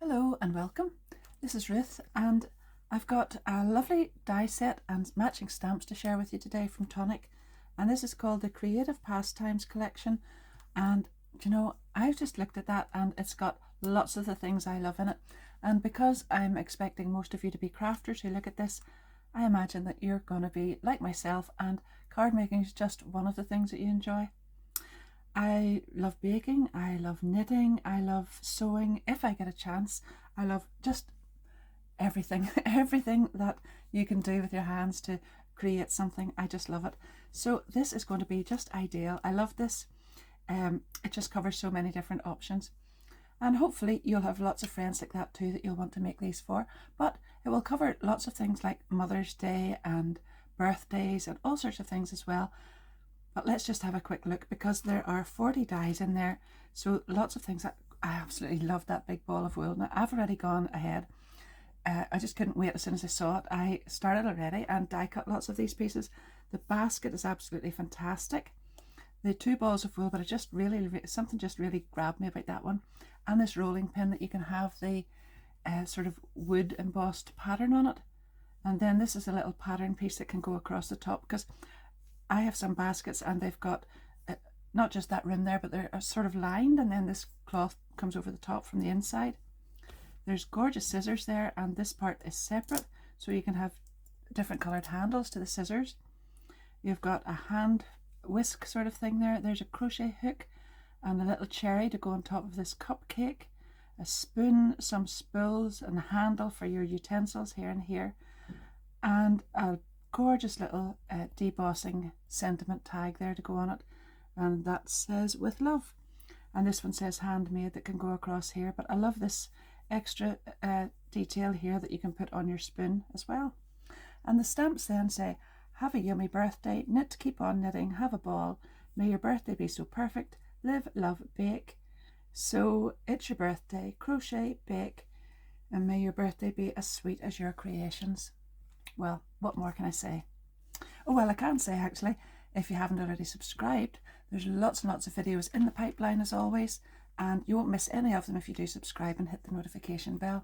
Hello and welcome. This is Ruth and I've got a lovely die set and matching stamps to share with you today from Tonic, and this is called the Creative Pastimes collection. And you know, I've just looked at that and it's got lots of the things I love in it, and because I'm expecting most of you to be crafters who look at this, I imagine that you're going to be like myself and card making is just one of the things that you enjoy. I love baking, I love knitting, I love sewing if I get a chance. I love just everything, everything that you can do with your hands to create something. I just love it. So this is going to be just ideal. I love this. It just covers so many different options. And hopefully you'll have lots of friends like that too that you'll want to make these for. But it will cover lots of things like Mother's Day and birthdays and all sorts of things as well. But let's just have a quick look because there are 40 dies in there. So lots of things that I absolutely love that big ball of wool. Now I've already gone ahead. I just couldn't wait as soon as I saw it. I started already and die cut lots of these pieces. The basket is absolutely fantastic. The two balls of wool, but it just really, something just really grabbed me about that one. And this rolling pin that you can have the sort of wood embossed pattern on it. And then this is a little pattern piece that can go across the top, because I have some baskets and they've got not just that rim there, but they're sort of lined, and then this cloth comes over the top from the inside. There's gorgeous scissors there, and this part is separate, so you can have different coloured handles to the scissors. You've got a hand whisk sort of thing there. There's a crochet hook and a little cherry to go on top of this cupcake, a spoon, some spools, and a handle for your utensils here and here, and a gorgeous little debossing sentiment tag there to go on it, and that says "with love," and this one says "handmade" that can go across here. But I love this extra detail here that you can put on your spoon as well. And the stamps then say, "Have a yummy birthday, knit, keep on knitting, have a ball, may your birthday be so perfect, live, love, bake." So it's your birthday, crochet, bake, and may your birthday be as sweet as your creations. Well, what more can I say? Oh, well, I can say actually, if you haven't already subscribed, there's lots and lots of videos in the pipeline as always, and you won't miss any of them if you do subscribe and hit the notification bell.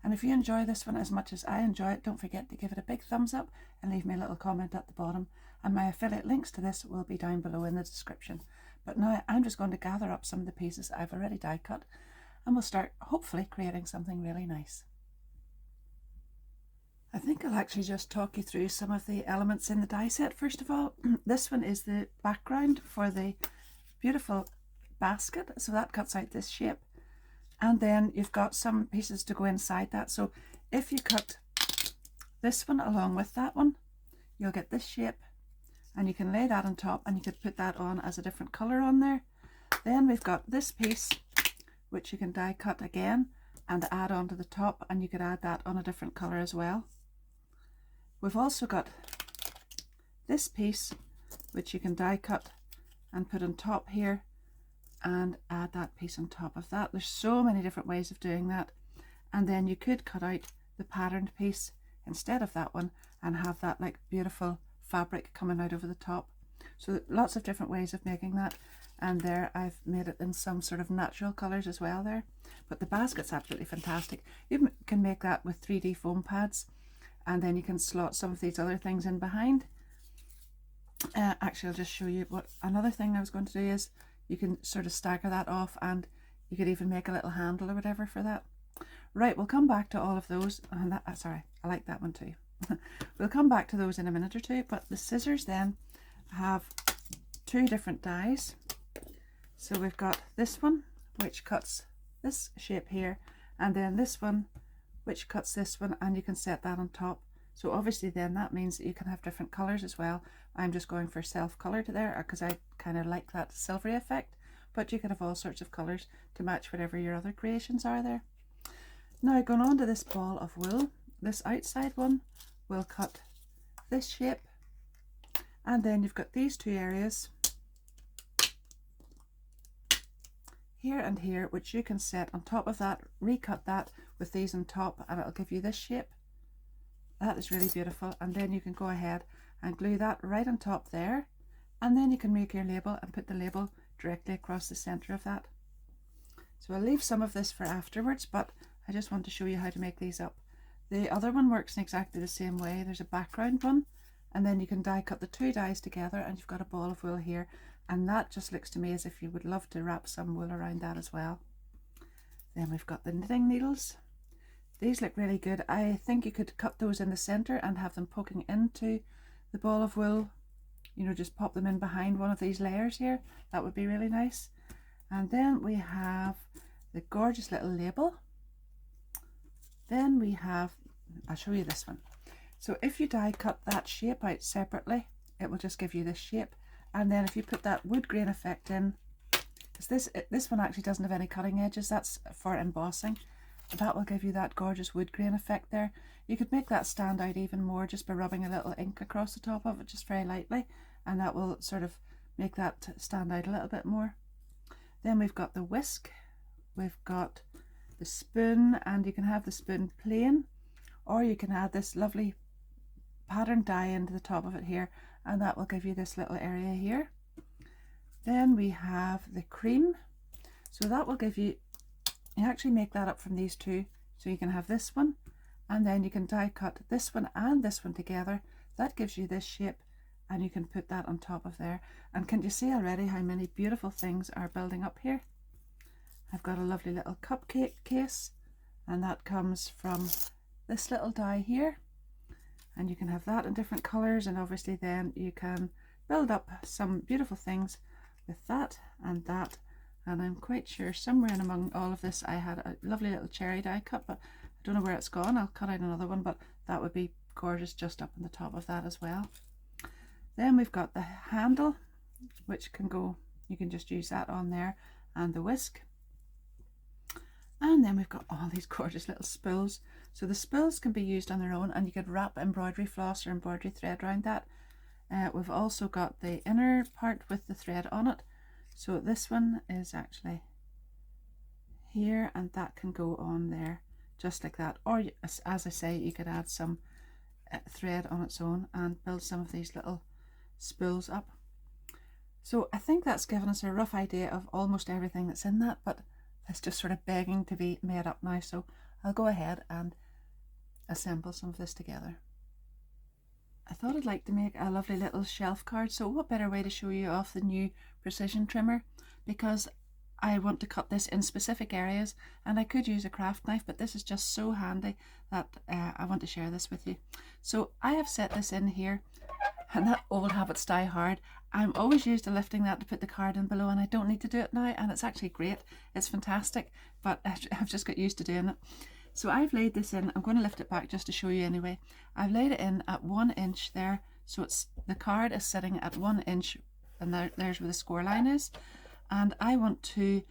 And if you enjoy this one as much as I enjoy it, don't forget to give it a big thumbs up and leave me a little comment at the bottom. And my affiliate links to this will be down below in the description. But now I'm just going to gather up some of the pieces I've already die cut, and we'll start hopefully creating something really nice. I think I'll actually just talk you through some of the elements in the die set first of all. This one is the background for the beautiful basket, so that cuts out this shape. And then you've got some pieces to go inside that. So if you cut this one along with that one, you'll get this shape, and you can lay that on top, and you could put that on as a different colour on there. Then we've got this piece, which you can die cut again and add on to the top, and you could add that on a different colour as well. We've also got this piece, which you can die cut and put on top here, and add that piece on top of that. There's so many different ways of doing that. And then you could cut out the patterned piece instead of that one and have that like beautiful fabric coming out over the top. So lots of different ways of making that. And there I've made it in some sort of natural colours as well there. But the basket's absolutely fantastic. You can make that with 3D foam pads, and then you can slot some of these other things in behind. Actually, I'll just show you what another thing I was going to do is you can sort of stagger that off, and you could even make a little handle or whatever for that. Right, we'll come back to all of those. And that, sorry, I like that one too. We'll come back to those in a minute or two. But the scissors then have two different dies. So we've got this one, which cuts this shape here, and then this one, which cuts this one, and you can set that on top. So obviously then that means that you can have different colours as well. I'm just going for self-coloured there because I kind of like that silvery effect, but you can have all sorts of colours to match whatever your other creations are there. Now going on to this ball of wool, this outside one will cut this shape, and then you've got these two areas here and here, which you can set on top of that, recut that with these on top, and it'll give you this shape. That is really beautiful. And then you can go ahead and glue that right on top there, and then you can make your label and put the label directly across the center of that. So I'll leave some of this for afterwards, but I just want to show you how to make these up. The other one works in exactly the same way. There's a background one, and then you can die cut the two dies together and you've got a ball of wool here, and that just looks to me as if you would love to wrap some wool around that as well. Then we've got the knitting needles. These look really good. I think you could cut those in the center and have them poking into the ball of wool, you know, just pop them in behind one of these layers here. That would be really nice. And then we have the gorgeous little label. Then we have, I'll show you this one. So if you die cut that shape out separately, it will just give you this shape. And then if you put that wood grain effect in, because this one actually doesn't have any cutting edges, that's for embossing, that will give you that gorgeous wood grain effect there. You could make that stand out even more just by rubbing a little ink across the top of it, just very lightly, and that will sort of make that stand out a little bit more. Then we've got the whisk, we've got the spoon, and you can have the spoon plain, or you can add this lovely pattern die into the top of it here, and that will give you this little area here. Then we have the cream, so that will give you, you actually make that up from these two, so you can have this one, and then you can die cut this one and this one together. That gives you this shape, and you can put that on top of there. And can you see already how many beautiful things are building up here? I've got a lovely little cupcake case, and that comes from this little die here, and you can have that in different colors, and obviously then you can build up some beautiful things with that and that. And I'm quite sure somewhere in among all of this I had a lovely little cherry die cut, but I don't know where it's gone. I'll cut out another one, but that would be gorgeous just up on the top of that as well. Then we've got the handle, which can go, you can just use that on there, and the whisk. And then we've got all these gorgeous little spools. So the spools can be used on their own, and you could wrap embroidery floss or embroidery thread around that. We've also got the inner part with the thread on it. So this one is actually here, and that can go on there just like that. Or as I say, you could add some thread on its own and build some of these little spools up. So I think that's given us a rough idea of almost everything that's in that, but it's just sort of begging to be made up now. So I'll go ahead and assemble some of this together. I thought I'd like to make a lovely little shelf card, so what better way to show you off the new precision trimmer, because I want to cut this in specific areas, and I could use a craft knife, but this is just so handy that I want to share this with you. So I have set this in here, and that old habits die hard. I'm always used to lifting that to put the card in below, and I don't need to do it now, and it's actually great. It's fantastic, but I've just got used to doing it. So I've laid this in. I'm going to lift it back just to show you anyway. I've laid it in at 1 inch there, so it's the card is sitting at 1 inch, and there's where the score line is. And I want to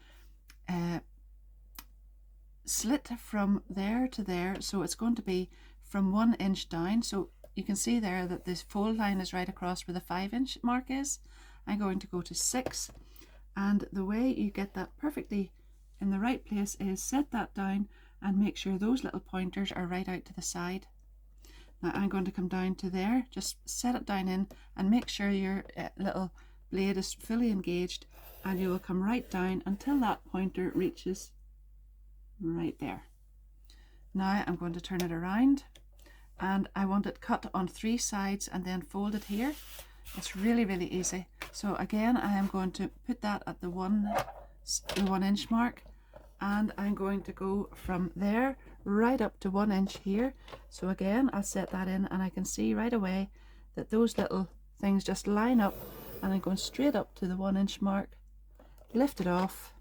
slit from there to there, so it's going to be from 1 inch down. So you can see there that this fold line is right across where the 5 inch mark is. I'm going to go to 6, and the way you get that perfectly in the right place is set that down and make sure those little pointers are right out to the side. Now I'm going to come down to there, just set it down in, and make sure your little blade is fully engaged, and you will come right down until that pointer reaches right there. Now I'm going to turn it around, and I want it cut on 3 sides and then fold it here. It's really, really easy. So again, I am going to put that at the 1 inch mark, and I'm going to go from there right up to 1 inch here. So again, I'll set that in, and I can see right away that those little things just line up, and I'm going straight up to the 1 inch mark, lift it off,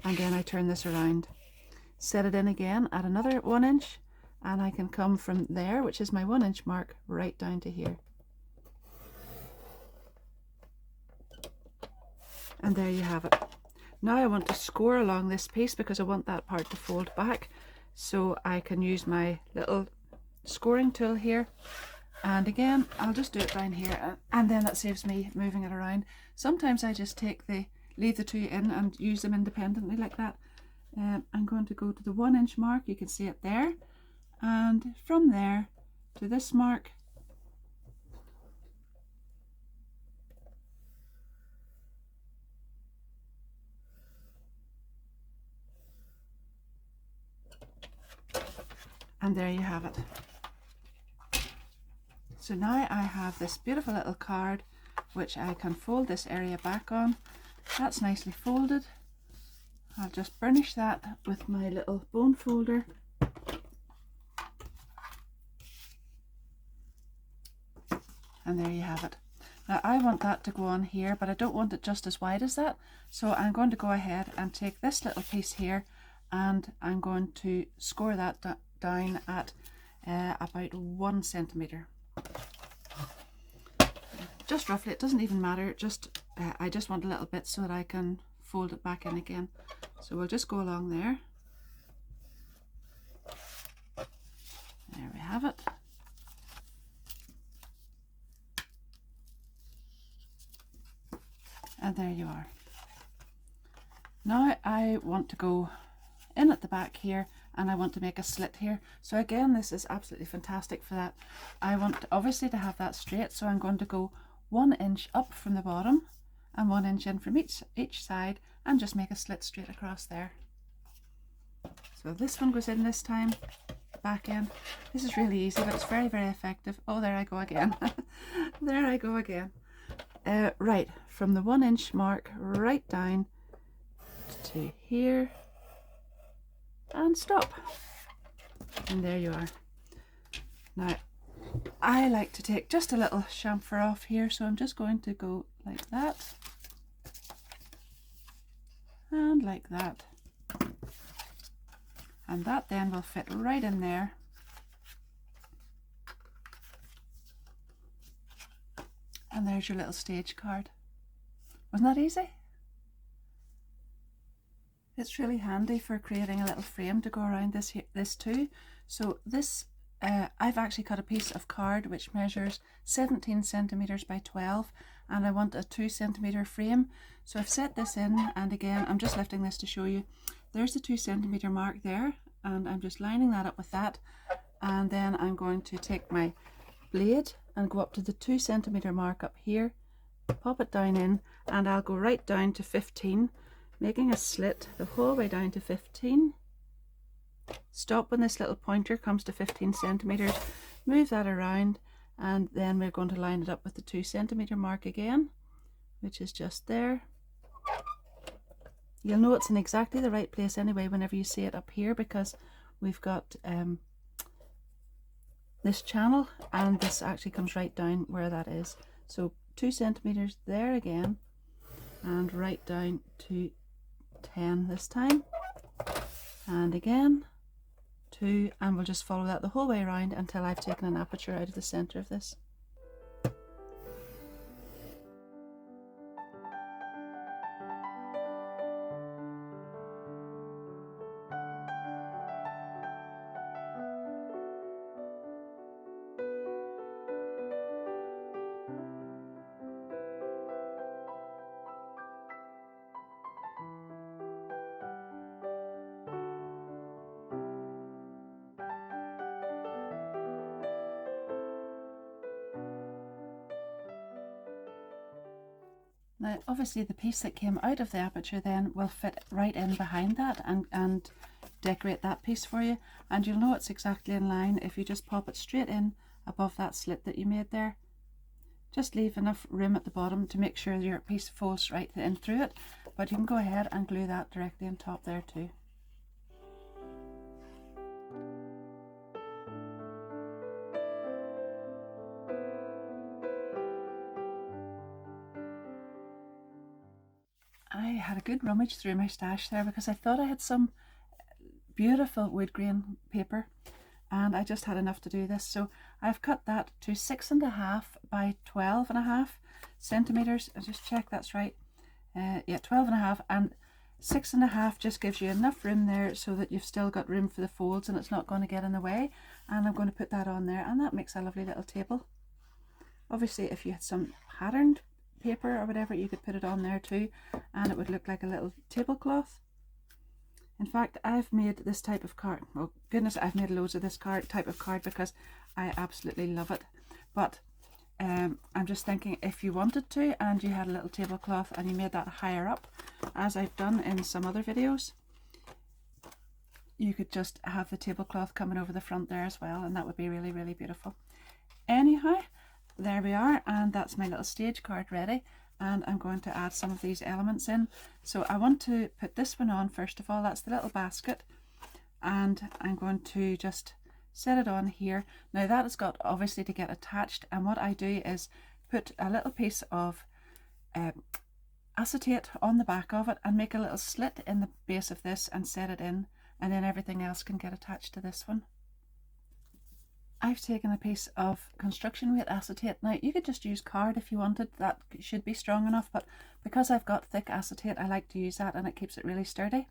and then I turn this around, set it in again at another 1 inch, and I can come from there, which is my 1 inch mark, right down to here. And there you have it. Now I want to score along this piece because I want that part to fold back, so I can use my little scoring tool here, and again I'll just do it down here, and then that saves me moving it around. Sometimes I just leave the two in and use them independently like that. I'm going to go to the 1 inch mark, you can see it there, and from there to this mark, And there you have it. So now I have this beautiful little card which I can fold this area back on. That's nicely folded. I'll just burnish that with my little bone folder. And there you have it. Now I want that to go on here, but I don't want it just as wide as that. So I'm going to go ahead and take this little piece here and I'm going to score that down at about 1 centimetre. Just roughly, it doesn't even matter, just I just want a little bit so that I can fold it back in again. So we'll just go along there. There we have it. And there you are. Now I want to go in at the back here and I want to make a slit here. So again, this is absolutely fantastic for that. I want obviously to have that straight, so I'm going to go 1 inch up from the bottom and 1 inch in from each side and just make a slit straight across there. So this one goes in this time, back in. This is really easy, but it's very, very effective. Oh, there I go again. There I go again. Right, from the 1 inch mark right down to here and stop. And there you are. Now, I like to take just a little chamfer off here, so I'm just going to go like that and like that. And that then will fit right in there. And there's your little stage card. Wasn't that easy? It's really handy for creating a little frame to go around this too. So this, I've actually cut a piece of card which measures 17 centimeters by 12, and I want a 2 centimeter frame. So I've set this in, and again, I'm just lifting this to show you. There's the 2 centimeter mark there, and I'm just lining that up with that. And then I'm going to take my blade and go up to the 2 centimeter mark up here, pop it down in, and I'll go right down to 15, making a slit the whole way down to 15. Stop when this little pointer comes to 15 centimeters, move that around, and then we're going to line it up with the 2 centimeter mark again, which is just there. You'll know it's in exactly the right place anyway whenever you see it up here, because we've got this channel, and this actually comes right down where that is. So 2 centimeters there again, and right down to 10 this time, and again 2, and we'll just follow that the whole way around until I've taken an aperture out of the center of this. Now obviously the piece that came out of the aperture then will fit right in behind that and decorate that piece for you, and you'll know it's exactly in line if you just pop it straight in above that slit that you made there. Just leave enough room at the bottom to make sure your piece folds right in through it, but you can go ahead and glue that directly on top there too. I had a good rummage through my stash there because I thought I had some beautiful wood grain paper, and I just had enough to do this. So I've cut that to 6.5 by 12.5 centimeters. I'll just check that's right. Yeah, 12.5, and 6.5 just gives you enough room there so that you've still got room for the folds and it's not going to get in the way. And I'm going to put that on there, and that makes a lovely little table. Obviously if you had some patterned paper or whatever, you could put it on there too, and it would look like a little tablecloth. In fact, I've made this type of card. Oh goodness, I've made loads of this type of card because I absolutely love it. But I'm just thinking, if you wanted to and you had a little tablecloth and you made that higher up, as I've done in some other videos, you could just have the tablecloth coming over the front there as well, and that would be really, really beautiful. Anyhow, there we are, and that's my little stage card ready, and I'm going to add some of these elements in. So I want to put this one on first of all. That's the little basket, and I'm going to just set it on here. Now that has got obviously to get attached, and what I do is put a little piece of acetate on the back of it and make a little slit in the base of this and set it in, and then everything else can get attached to this one. I've taken a piece of construction weight acetate. Now you could just use card if you wanted, that should be strong enough, but because I've got thick acetate I like to use that, and it keeps it really sturdy.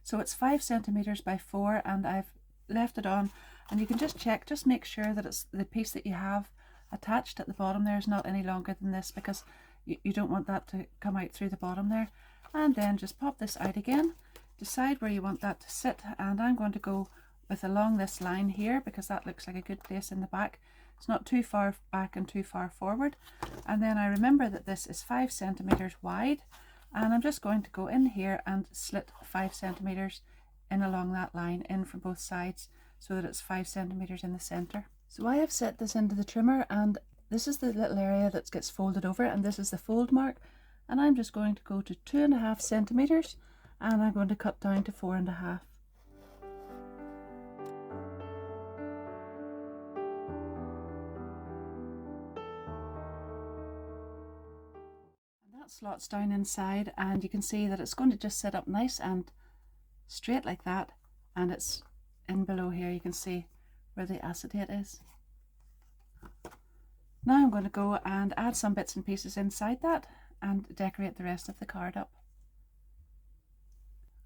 So it's 5 centimeters by 4, and I've left it on, and you can just check, just make sure that it's the piece that you have attached at the bottom there is not any longer than this, because you don't want that to come out through the bottom there. And then just pop this out again, decide where you want that to sit, and I'm going to go with along this line here because that looks like a good place in the back. It's not too far back and too far forward. And then I remember that this is 5 centimeters wide, and I'm just going to go in here and slit 5 centimeters in along that line in from both sides so that it's 5 centimeters in the center. So I have set this into the trimmer, and this is the little area that gets folded over, and this is the fold mark, and I'm just going to go to 2.5 centimeters, and I'm going to cut down to 4.5. That slots down inside, and you can see that it's going to just sit up nice and straight like that, and it's in below here. You can see where the acetate is. Now I'm going to go and add some bits and pieces inside that and decorate the rest of the card up.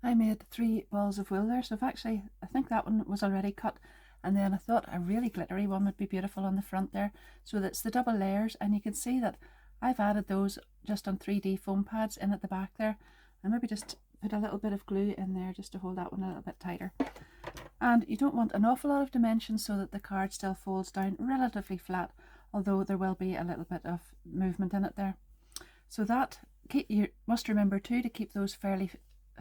I made 3 balls of wool there, so I think that one was already cut, and then I thought a really glittery one would be beautiful on the front there, so that's the double layers, and you can see that I've added those just on 3D foam pads in at the back there, and maybe just put a little bit of glue in there just to hold that one a little bit tighter. And you don't want an awful lot of dimension so that the card still folds down relatively flat, although there will be a little bit of movement in it there. So that, you must remember too to keep those fairly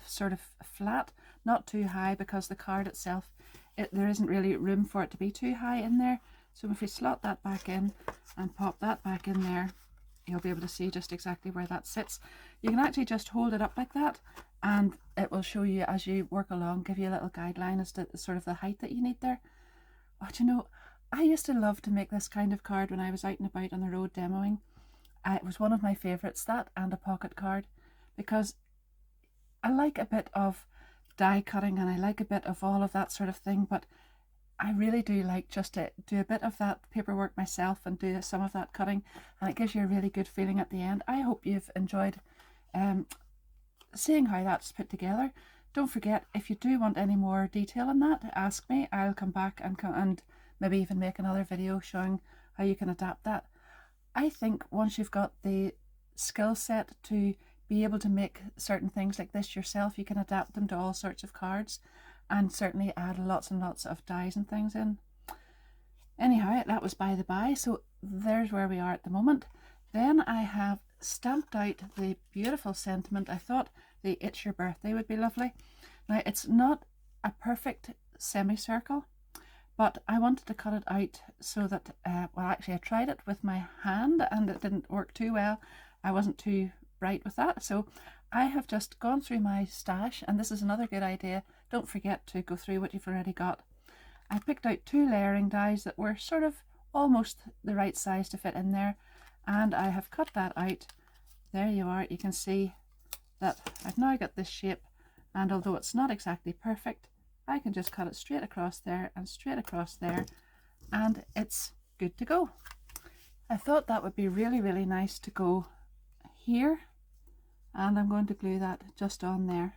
sort of flat, not too high, because the card itself, there isn't really room for it to be too high in there. So if you slot that back in and pop that back in there, you'll be able to see just exactly where that sits. You can actually just hold it up like that, and it will show you as you work along, give you a little guideline as to sort of the height that you need there. But you know, I used to love to make this kind of card when I was out and about on the road demoing. It was one of my favourites, that and a pocket card, because I like a bit of die cutting and I like a bit of all of that sort of thing, but I really do like just to do a bit of that paperwork myself and do some of that cutting, and it gives you a really good feeling at the end. I hope you've enjoyed seeing how that's put together. Don't forget, if you do want any more detail on that, ask me. I'll come back and maybe even make another video showing how you can adapt that. I think once you've got the skill set to be able to make certain things like this yourself, you can adapt them to all sorts of cards, and certainly add lots and lots of dies and things in. Anyhow, that was by the by, so there's where we are at the moment. Then I have stamped out the beautiful sentiment. I thought the "It's Your Birthday" would be lovely. Now, it's not a perfect semicircle, but I wanted to cut it out so that, well, actually I tried it with my hand and it didn't work too well. I wasn't too bright with that, so I have just gone through my stash, and this is another good idea. Don't forget to go through what you've already got. I picked out 2 layering dies that were sort of almost the right size to fit in there, and I have cut that out. There you are. You can see that I've now got this shape, and although it's not exactly perfect, I can just cut it straight across there and straight across there, and it's good to go. I thought that would be really, really nice to go here, and I'm going to glue that just on there.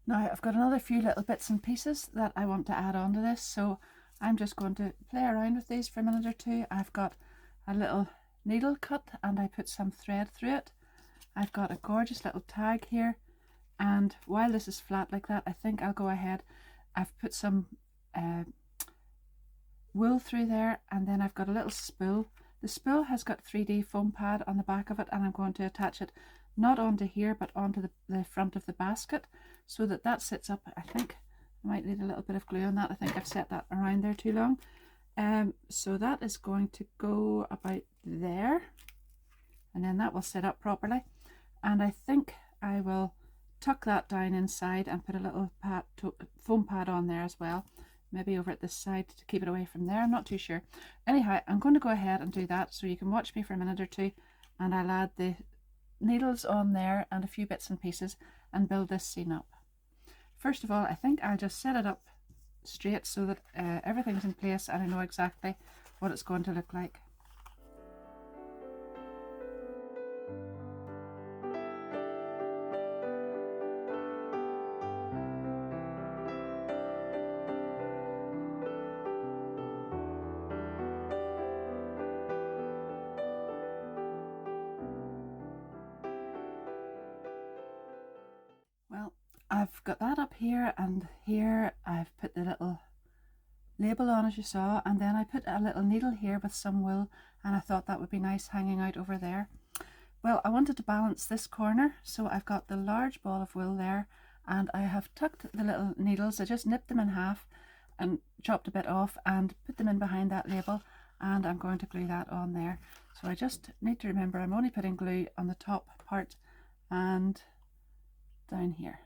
Now I've got another few little bits and pieces that I want to add on to this, so I'm just going to play around with these for a minute or two. I've got a little needle cut and I put some thread through it. I've got a gorgeous little tag here, and while this is flat like that, I think I'll go ahead. I've put some wool through there, and then I've got a little spool The spool has got 3D foam pad on the back of it, and I'm going to attach it not onto here but onto the front of the basket so that that sits up. I think I might need a little bit of glue on that. I think I've set that around there too long. So that is going to go about there, and then that will sit up properly. And I think I will tuck that down inside and put a little foam pad on there as well, maybe over at this side to keep it away from there. I'm not too sure. Anyhow, I'm going to go ahead and do that so you can watch me for a minute or two, and I'll add the needles on there and a few bits and pieces and build this scene up. First of all, I think I'll just set it up straight so that everything's in place and I know exactly what it's going to look like. Well, I've got that up here, and here I've put the little label on, as you saw, and then I put a little needle here with some wool, and I thought that would be nice hanging out over there. Well, I wanted to balance this corner, so I've got the large ball of wool there, and I have tucked the little needles. I just nipped them in half and chopped a bit off and put them in behind that label, and I'm going to glue that on there. So I just need to remember I'm only putting glue on the top part and down here.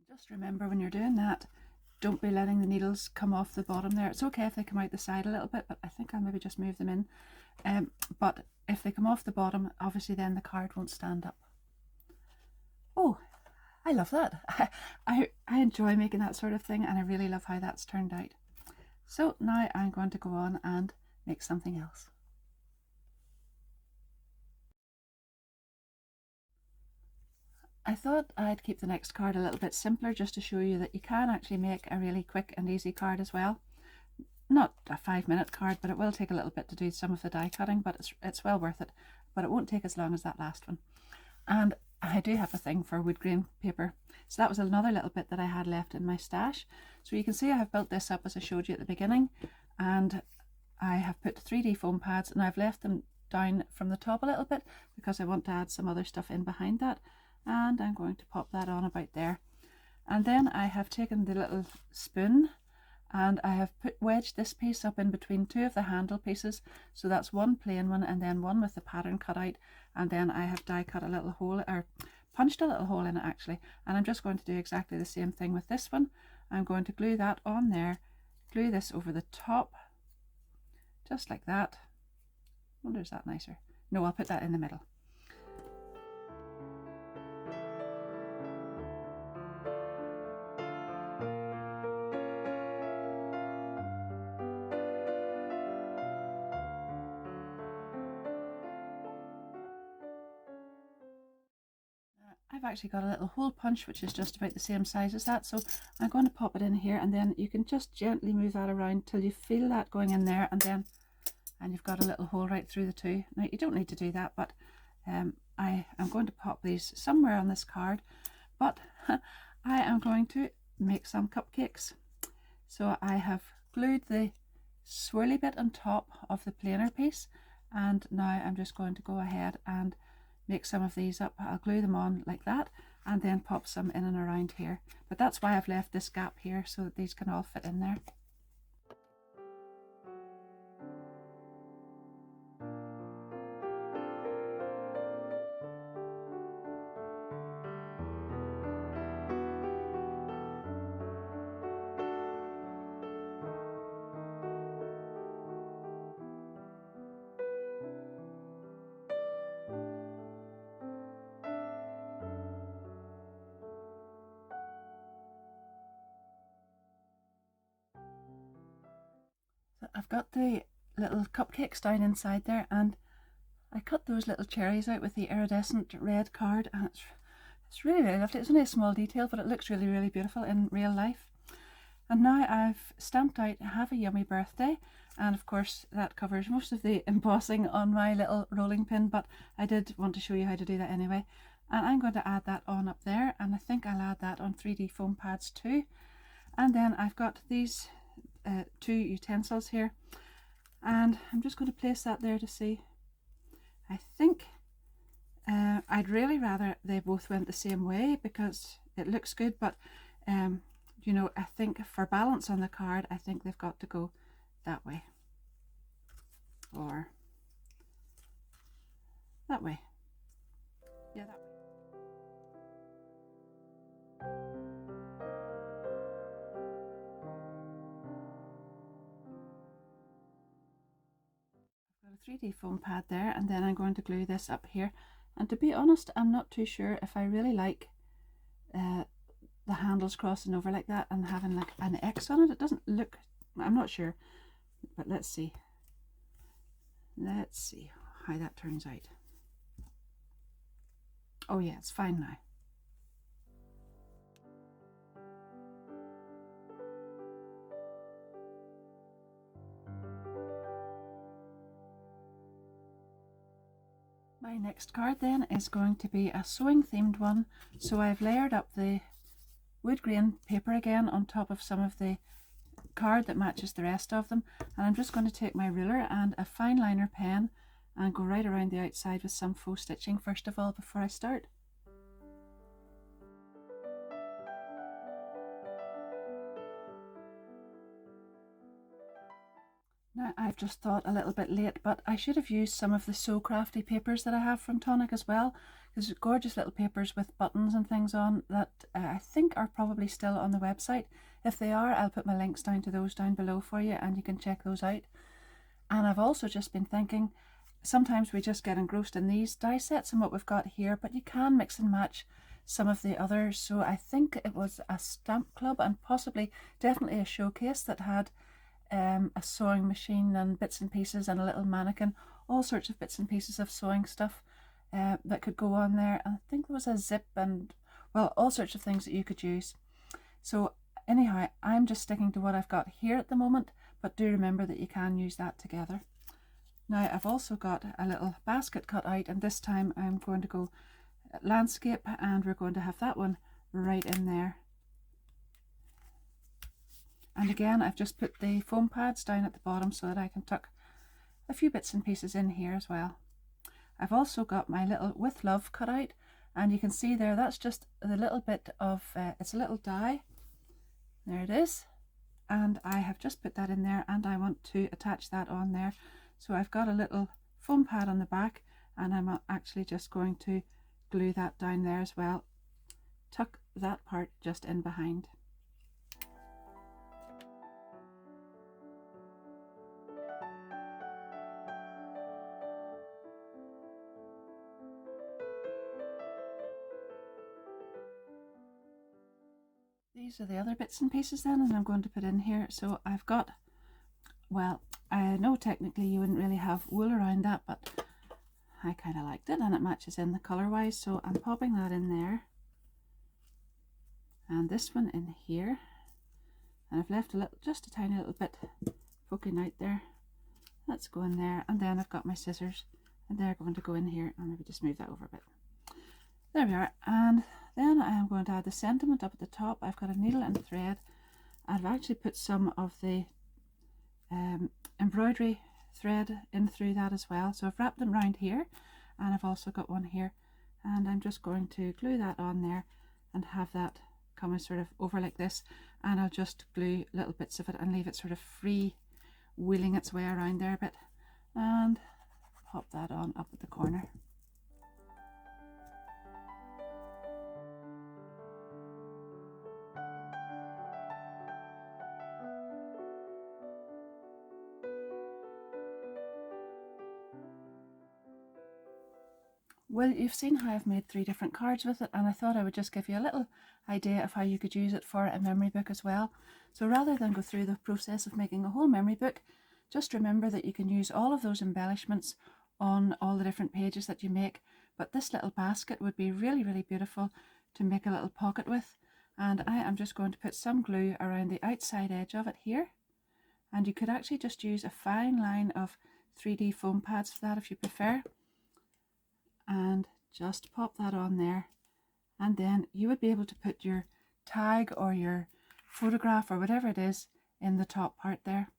Just remember when you're doing that, don't be letting the needles come off the bottom there. It's okay if they come out the side a little bit, but I think I'll maybe just move them in. But if they come off the bottom, obviously then the card won't stand up. Oh, I love that. I enjoy making that sort of thing, and I really love how that's turned out. So now I'm going to go on and make something else. I thought I'd keep the next card a little bit simpler, just to show you that you can actually make a really quick and easy card as well. Not a 5-minute card, but it will take a little bit to do some of the die cutting, but it's well worth it. But it won't take as long as that last one. And I do have a thing for wood grain paper, so that was another little bit that I had left in my stash. So you can see I have built this up as I showed you at the beginning, and I have put 3D foam pads, and I've left them down from the top a little bit because I want to add some other stuff in behind that. And I'm going to pop that on about there. And then I have taken the little spoon and I have wedged this piece up in between two of the handle pieces, so that's one plain one and then one with the pattern cut out, and then I have die cut a little hole, or punched a little hole in it actually, and I'm just going to do exactly the same thing with this one. I'm going to glue that on there, glue this over the top just like that. I wonder, is that nicer? No, I'll put that in the middle. I've actually got a little hole punch which is just about the same size as that, so I'm going to pop it in here, and then you can just gently move that around till you feel that going in there, and you've got a little hole right through the two. Now you don't need to do that, but I am going to pop these somewhere on this card, but I am going to make some cupcakes. So I have glued the swirly bit on top of the planer piece, and now I'm just going to go ahead and make some of these up. I'll glue them on like that and then pop some in and around here, but that's why I've left this gap here so that these can all fit in there. I've got the little cupcakes down inside there, and I cut those little cherries out with the iridescent red card, and it's really, really lovely. It's only a small detail, but it looks really, really beautiful in real life. And now I've stamped out "Have a Yummy Birthday," and of course that covers most of the embossing on my little rolling pin, but I did want to show you how to do that anyway. And I'm going to add that on up there, and I think I'll add that on 3D foam pads too. And then I've got these two utensils here, and I'm just going to place that there to see. I think I'd really rather they both went the same way because it looks good, but you know, I think for balance on the card, I think they've got to go that way or that way. Yeah, that way. I've got a 3D foam pad there, and then I'm going to glue this up here. And to be honest, I'm not too sure if I really like the handles crossing over like that and having like an X on it. It doesn't look, I'm not sure, but let's see. Let's see how that turns out. Oh yeah, it's fine now. My next card then is going to be a sewing themed one. So I've layered up the wood grain paper again on top of some of the card that matches the rest of them, and I'm just going to take my ruler and a fine liner pen and go right around the outside with some faux stitching first of all before I start. Now I've just thought a little bit late, but I should have used some of the Sew Crafty papers that I have from Tonic as well, because gorgeous little papers with buttons and things on that I think are probably still on the website. If they are, I'll put my links down to those down below for you and you can check those out. And I've also just been thinking, sometimes we just get engrossed in these die sets and what we've got here, but you can mix and match some of the others. So I think it was a stamp club and possibly definitely a showcase that had a sewing machine and bits and pieces and a little mannequin, all sorts of bits and pieces of sewing stuff that could go on there. And I think there was a zip and, well, all sorts of things that you could use. So anyhow, I'm just sticking to what I've got here at the moment, but do remember that you can use that together. Now I've also got a little basket cut out, and this time I'm going to go landscape, and we're going to have that one right in there. And again, I've just put the foam pads down at the bottom so that I can tuck a few bits and pieces in here as well. I've also got my little With Love cut out, and you can see there that's just the little bit of, it's a little die. There it is. And I have just put that in there, and I want to attach that on there. So I've got a little foam pad on the back, and I'm actually just going to glue that down there as well. Tuck that part just in behind. These are the other bits and pieces then, and I'm going to put in here. So I've got, well, I know technically you wouldn't really have wool around that, but I kind of liked it and it matches in the colour wise, so I'm popping that in there. And this one in here. And I've left a little, just a tiny little bit poking out there. That's going there. And then I've got my scissors, and they're going to go in here. I'll maybe just move that over a bit. There we are. And then I am going to add the sentiment up at the top. I've got a needle and thread. I've actually put some of the embroidery thread in through that as well. So I've wrapped them around here, and I've also got one here. And I'm just going to glue that on there and have that coming sort of over like this. And I'll just glue little bits of it and leave it sort of free wheeling its way around there a bit. And pop that on up at the corner. Well, you've seen how I've made 3 different cards with it, and I thought I would just give you a little idea of how you could use it for a memory book as well. So rather than go through the process of making a whole memory book, just remember that you can use all of those embellishments on all the different pages that you make, but this little basket would be really, really beautiful to make a little pocket with. And I am just going to put some glue around the outside edge of it here, and you could actually just use a fine line of 3D foam pads for that if you prefer. And just pop that on there, and then you would be able to put your tag or your photograph or whatever it is in the top part there.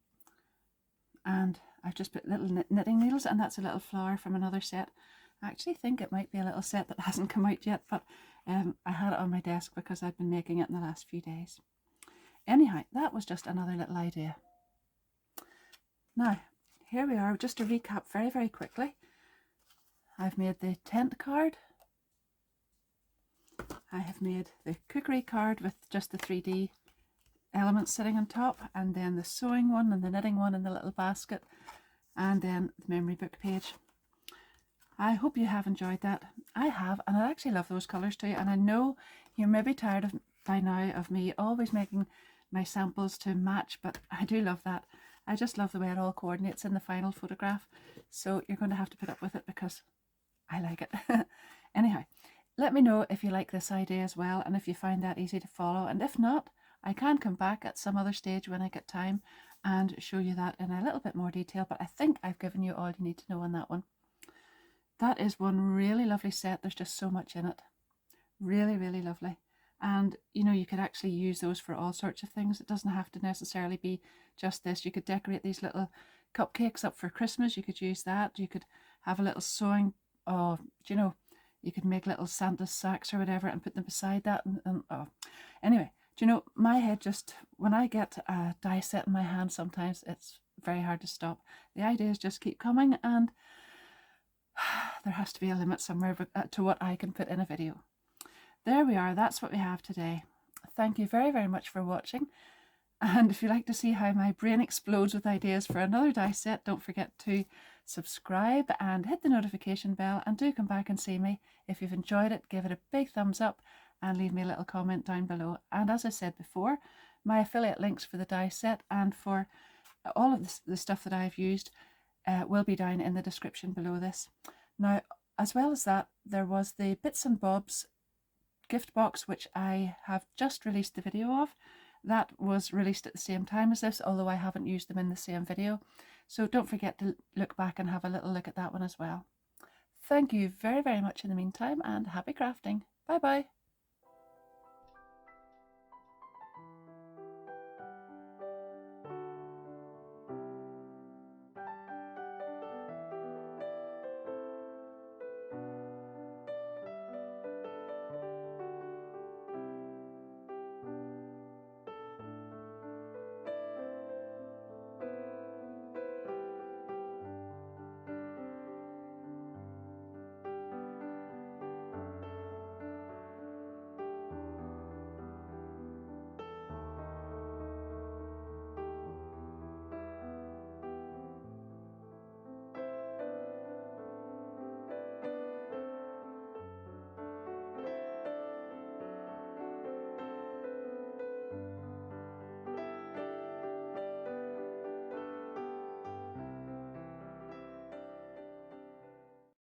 And I've just put little knitting needles, and that's a little flower from another set. I actually think it might be a little set that hasn't come out yet, but I had it on my desk because I've been making it in the last few days. Anyhow, that was just another little idea. Now, here we are, just to recap very, very quickly. I've made the tent card. I have made the cookery card with just the 3D elements sitting on top, and then the sewing one and the knitting one in the little basket, and then the memory book page. I hope you have enjoyed that. I have, and I actually love those colours too, and I know you're maybe tired of by now of me always making my samples to match, but I do love that. I just love the way it all coordinates in the final photograph, so you're going to have to put up with it because I like it. Anyhow, let me know if you like this idea as well, and if you find that easy to follow, and if not, I can come back at some other stage when I get time and show you that in a little bit more detail, but I think I've given you all you need to know on that one. That is one really lovely set. There's just so much in it. Really, really lovely. And you know, you could actually use those for all sorts of things. It doesn't have to necessarily be just this. You could decorate these little cupcakes up for Christmas. You could use that. You could have a little sewing, oh, you know, you could make little Santa sacks or whatever and put them beside that. And oh, anyway, do you know, my head just, when I get a die set in my hand, sometimes it's very hard to stop. The ideas just keep coming, and there has to be a limit somewhere to what I can put in a video. There we are, that's what we have today. Thank you very, very much for watching. And if you'd like to see how my brain explodes with ideas for another die set, don't forget to subscribe and hit the notification bell, and do come back and see me. If you've enjoyed it, give it a big thumbs up and leave me a little comment down below. And as I said before, my affiliate links for the die set and for all of the stuff that I've used will be down in the description below this. Now, as well as that, there was the Bits and Bobs gift box, which I have just released the video of. That was released at the same time as this, although I haven't used them in the same video. So don't forget to look back and have a little look at that one as well. Thank you very, very much in the meantime, and happy crafting. Bye bye.